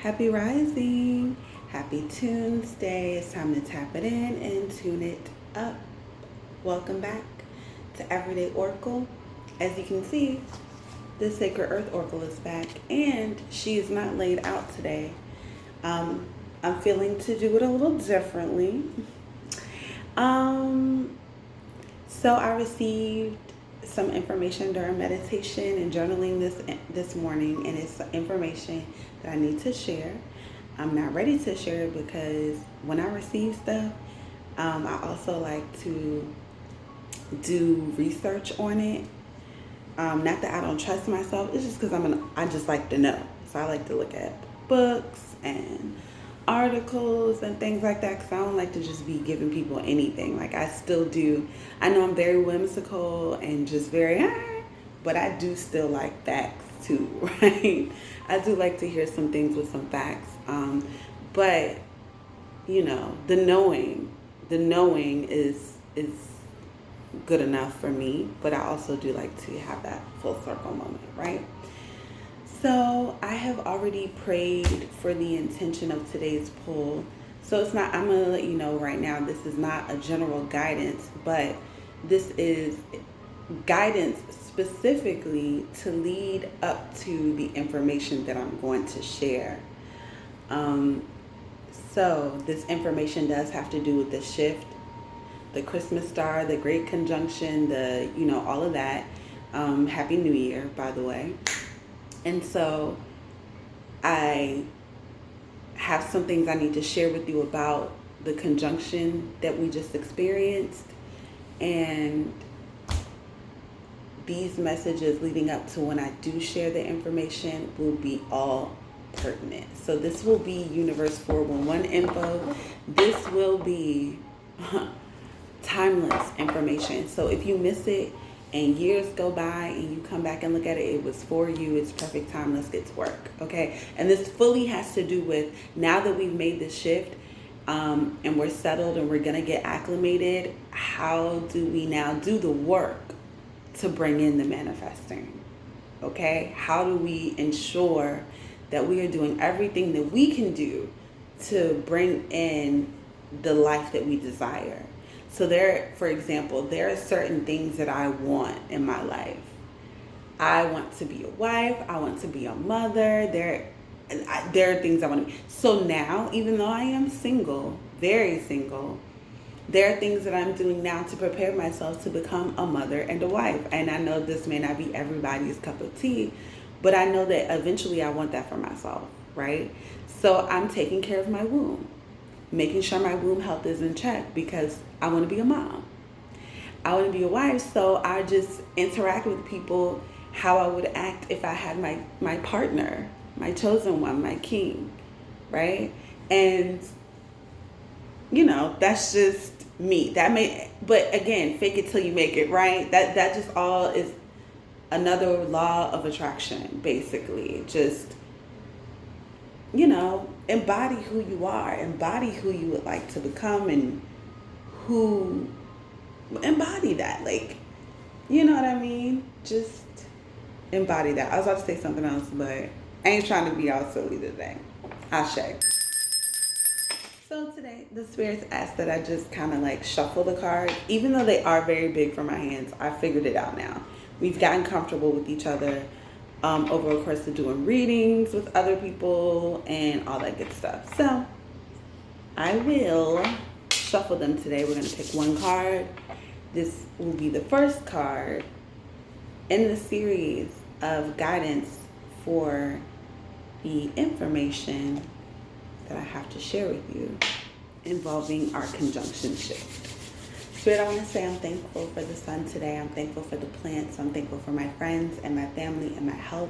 Happy rising. Happy TUNESday. It's time to tap it in and tune it up. Welcome back to Everyday Oracle. As you can see, the Sacred Earth Oracle is back and she is not laid out today. I'm feeling to do it a little differently. So I received some information during meditation and journaling this morning, and it's information that I need to share. I'm not ready to share it because when I receive stuff, I also like to do research on it. Not that I don't trust myself, it's just because I just like to know. So I like to look at books and articles and things like that because I don't like to just be giving people anything. Like I still do. I know I'm very whimsical and just very, but I do still like facts too, right? I do like to hear some things with some facts. But you know, the knowing is good enough for me. But I also do like to have that full circle moment, right? So I have already prayed for the intention of today's pull. So it's not, I'm going to let you know right now, this is not a general guidance, but this is guidance specifically to lead up to the information that I'm going to share. So this information does have to do with the shift, the Christmas star, the great conjunction, all of that. Happy New Year, by the way. And so I have some things I need to share with you about the conjunction that we just experienced. And these messages leading up to when I do share the information will be all pertinent. So this will be Universe 411 info. This will be timeless information. So if you miss it, and years go by and you come back and look at it, it was for you, it's perfect time, let's get to work, okay? And this fully has to do with, now that we've made this shift and we're settled and we're gonna get acclimated, how do we now do the work to bring in the manifesting, okay? How do we ensure that we are doing everything that we can do to bring in the life that we desire? So for example, there are certain things that I want in my life. I want to be a wife. I want to be a mother. There are things I want to be. So now, even though I am single, very single, there are things that I'm doing now to prepare myself to become a mother and a wife. And I know this may not be everybody's cup of tea, but I know that eventually I want that for myself, right? So I'm taking care of my womb, making sure my womb health is in check because I want to be a mom. I want to be a wife, so I just interact with people how I would act if I had my partner, my chosen one, my king, right? And, that's just me. But again, fake it till you make it, right? That just all is another law of attraction, basically. Just embody who you are, embody who you would like to become, and embody that. Like, you know what I mean? Just embody that. I was about to say something else, but I ain't trying to be all silly today. Ashe. So today, the spirits asked that I just kind of like shuffle the cards. Even though they are very big for my hands, I figured it out now. We've gotten comfortable with each other over the course of doing readings with other people and all that good stuff. So I will shuffle them today. We're going to pick one card. This will be the first card in the series of guidance for the information that I have to share with you involving our conjunction shift. Spirit, I want to say I'm thankful for the sun today. I'm thankful for the plants. I'm thankful for my friends and my family and my health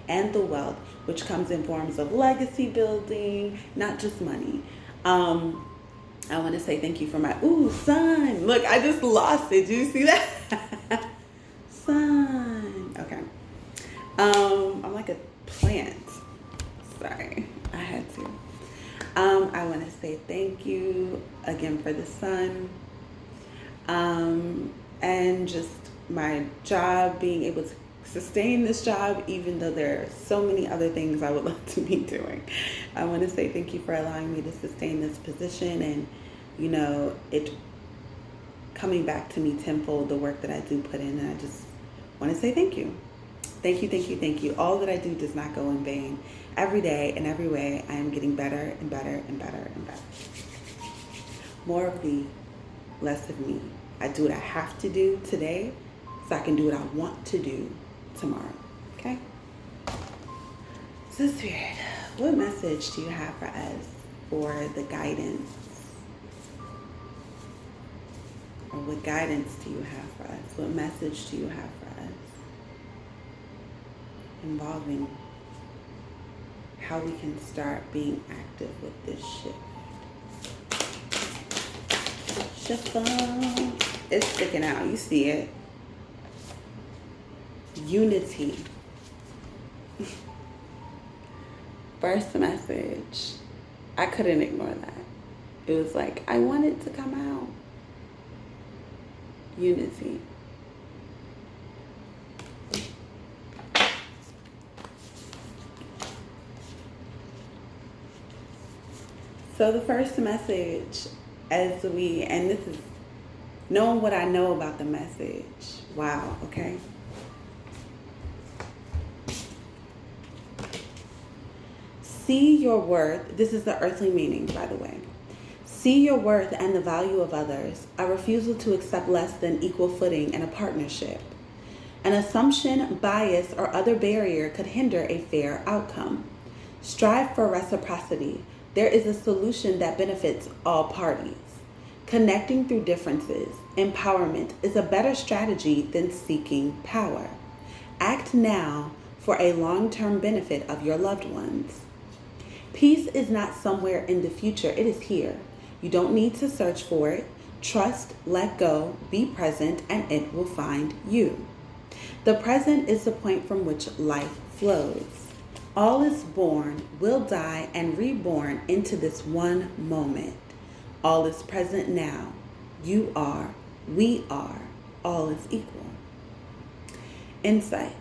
and the wealth, which comes in forms of legacy building, not just money. I want to say thank you for my, sun. Look, I just lost it. Do you see that? Sun. Okay. I'm like a plant. Sorry, I had to. I want to say thank you again for the sun. And just my job, being able to sustain this job, even though there are so many other things I would love to be doing. I want to say thank you for allowing me to sustain this position, and it coming back to me tenfold, the work that I do put in. And I just want to say thank you. Thank you, thank you, thank you. All that I do does not go in vain. Every day, in every way, I am getting better and better and better and better. More of me, less of me. I do what I have to do today so I can do what I want to do tomorrow. Okay? So Spirit, what message do you have for us for the guidance? Or what guidance do you have for us? What message do you have for us involving how we can start being active with this shift? Chiffon. It's sticking out. You see it. Unity. First message. I couldn't ignore that. It was like, I want it to come out. Unity. So the first message, and this is knowing what I know about the message. Wow, okay. See your worth. This is the earthly meaning, by the way. See your worth and the value of others. A refusal to accept less than equal footing in a partnership. An assumption, bias, or other barrier could hinder a fair outcome. Strive for reciprocity. There is a solution that benefits all parties. Connecting through differences, empowerment is a better strategy than seeking power. Act now for a long-term benefit of your loved ones. Peace is not somewhere in the future, it is here. You don't need to search for it. Trust, let go, be present, and it will find you. The present is the point from which life flows. All is born, will die, and reborn into this one moment. All is present now. You are, we are, all is equal. Insight.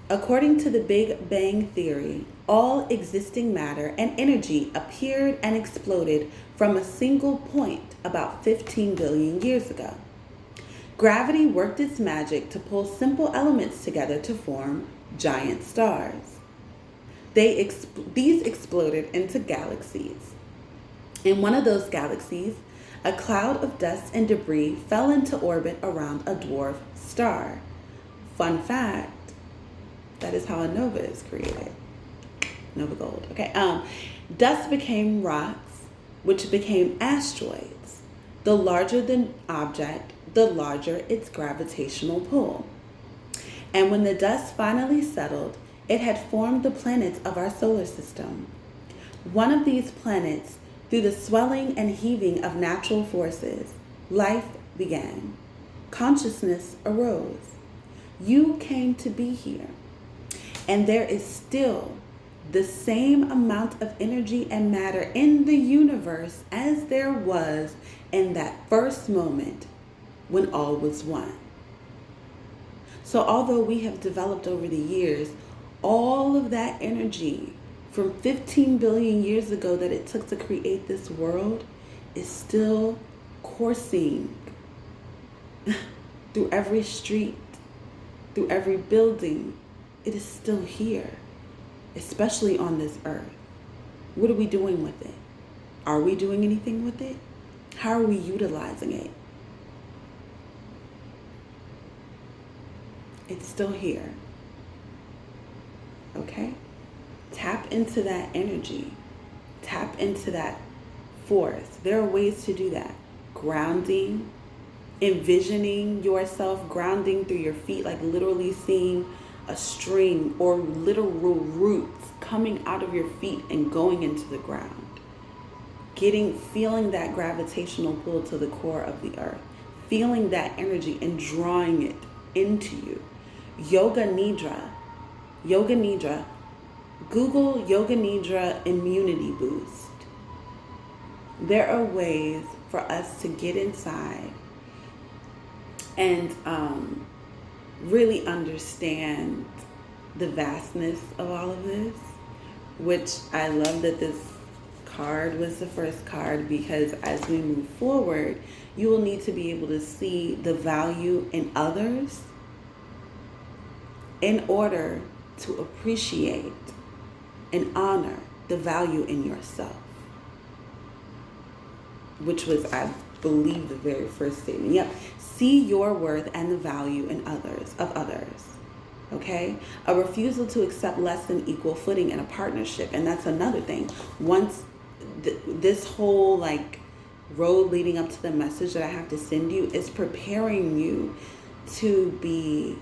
According to the Big Bang Theory, all existing matter and energy appeared and exploded from a single point about 15 billion years ago. Gravity worked its magic to pull simple elements together to form giant stars. These exploded into galaxies. In one of those galaxies, a cloud of dust and debris fell into orbit around a dwarf star. Fun fact, that is how a nova is created. Nova gold. Okay. Dust became rocks, which became asteroids. The larger the object, the larger its gravitational pull. And when the dust finally settled, it had formed the planets of our solar system. One of these planets, through the swelling and heaving of natural forces, life began. Consciousness arose. You came to be here. And there is still the same amount of energy and matter in the universe as there was in that first moment when all was one. So although we have developed over the years, all of that energy from 15 billion years ago that it took to create this world is still coursing through every street, through every building. It is still here, especially on this earth. What are we doing with it? Are we doing anything with it? How are we utilizing it? It's still here. Okay? Tap into that energy. Tap into that force. There are ways to do that. Grounding, envisioning yourself grounding through your feet, like literally seeing a string or literal roots coming out of your feet and going into the ground. Feeling that gravitational pull to the core of the earth. Feeling that energy and drawing it into you. Yoga Nidra. Yoga Nidra. Google Yoga Nidra immunity boost. There are ways for us to get inside and really understand the vastness of all of this, which I love that this card was the first card, because as we move forward, you will need to be able to see the value in others in order to appreciate and honor the value in yourself, which was, I believe, the very first statement. Yep. See your worth and the value in others, okay? A refusal to accept less than equal footing in a partnership. And that's another thing. Once this whole road leading up to the message that I have to send you is preparing you to be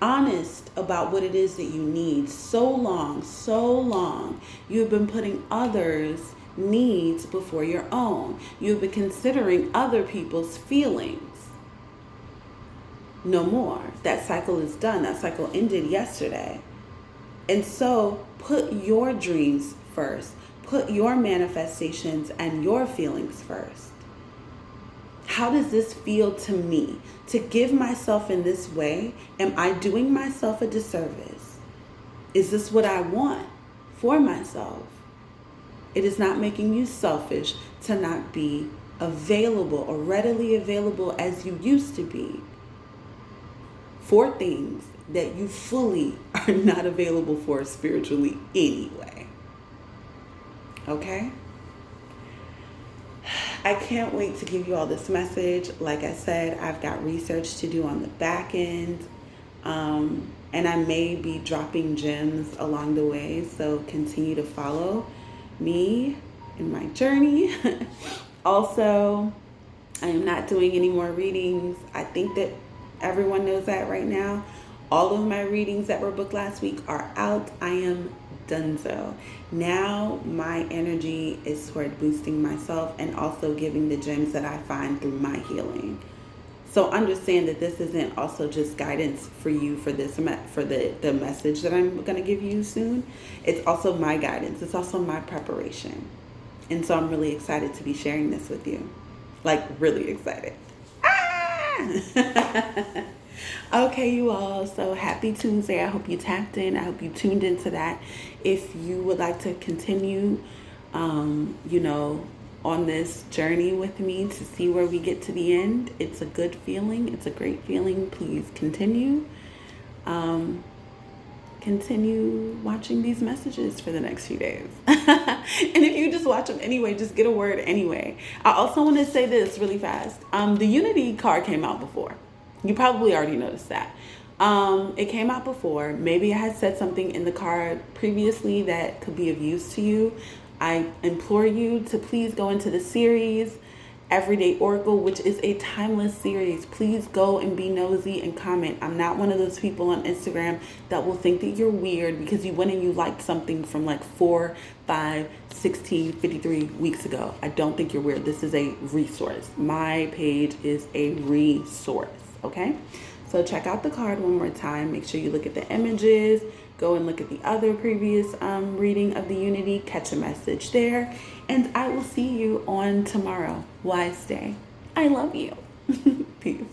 honest about what it is that you need. So long, you've been putting others' needs before your own. You've been considering other people's feelings. No more. That cycle is done. That cycle ended yesterday. And so put your dreams first. Put your manifestations and your feelings first. How does this feel to me? To give myself in this way, am I doing myself a disservice? Is this what I want for myself? It is not making you selfish to not be available or readily available as you used to be for things that you fully are not available for spiritually anyway. Okay? I can't wait to give you all this message. Like I said, I've got research to do on the back end. And I may be dropping gems along the way. So continue to follow me in my journey. Also, I am not doing any more readings. I think that everyone knows that right now. All of my readings that were booked last week are out. I am donezo. Now my energy is toward boosting myself and also giving the gems that I find through my healing. So understand that this isn't also just guidance for you for this, for the message that I'm going to give you soon. It's also my guidance. It's also my preparation. And so I'm really excited to be sharing this with you. Like, really excited. Okay, you all. So happy TUNESday. I hope you tapped in. I hope you tuned into that. If you would like to continue, on this journey with me to see where we get to the end, it's a good feeling. It's a great feeling. Please continue. Continue watching these messages for the next few days. And if you just watch them anyway, just get a word anyway. I also want to say this really fast. The Unity card came out before. You probably already noticed that. It came out before. Maybe I had said something in the card previously that could be of use to you. I implore you to please go into the series, Everyday Oracle, which is a timeless series. Please go and be nosy and comment. I'm not one of those people on Instagram that will think that you're weird because you went and you liked something from 4, 5, 16, 53 weeks ago. I don't think you're weird. This is a resource. My page is a resource, okay? So check out the card one more time. Make sure you look at the images. Go and look at the other previous reading of the Unity. Catch a message there. And I will see you on tomorrow. Wise day. I love you. Peace.